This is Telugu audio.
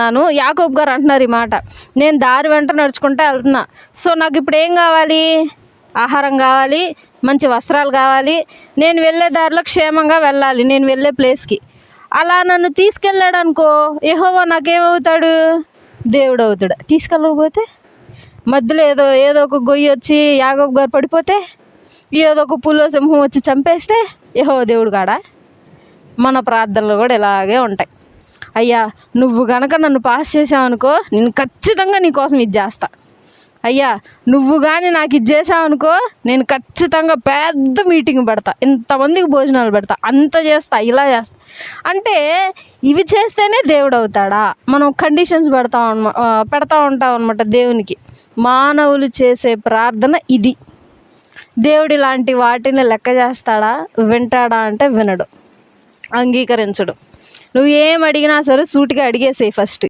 వెళ్తున్నాను. యాకోబు గారు అంటున్నారు ఈ మాట, నేను దారి వెంట నడుచుకుంటూ వెళ్తున్నా. సో నాకు ఇప్పుడు ఏం కావాలి? ఆహారం కావాలి, మంచి వస్త్రాలు కావాలి, నేను వెళ్ళే దారిలో క్షేమంగా వెళ్ళాలి నేను వెళ్ళే ప్లేస్కి. అలా నన్ను తీసుకెళ్ళాడు అనుకో, యెహోవా నాకేమవుతాడు? దేవుడు అవుతాడు. తీసుకెళ్ళకపోతే మధ్యలో ఏదో ఒక గొయ్యి వచ్చి యాకోబు గారు పడిపోతే, ఏదో ఒక పులో సింహం వచ్చి చంపేస్తే యెహోవా దేవుడు కాడా? మన ప్రార్థనలు కూడా ఇలాగే ఉంటాయి. అయ్యా నువ్వు గనక నన్ను పాస్ చేసావనుకో, నేను ఖచ్చితంగా నీ కోసం ఇది చేస్తా. అయ్యా నువ్వు కానీ నాకు ఇది చేసావనుకో, నేను ఖచ్చితంగా పెద్ద మీటింగ్ పెడతా, ఇంతమందికి భోజనాలు పెడతా, అంత చేస్తా, ఇలా చేస్తా. అంటే ఇవి చేస్తేనే దేవుడు అవుతాడా? మనం కండిషన్స్ పెడతా ఉంటాం అనమాట దేవునికి. మానవులు చేసే ప్రార్థన ఇది. దేవుడు ఇలాంటి వాటిని లెక్క చేస్తాడా? వింటాడా అంటే వినడు, అంగీకరించడు. నువ్వు ఏం అడిగినా సరే సూటిగా అడిగేసేయి ఫస్ట్.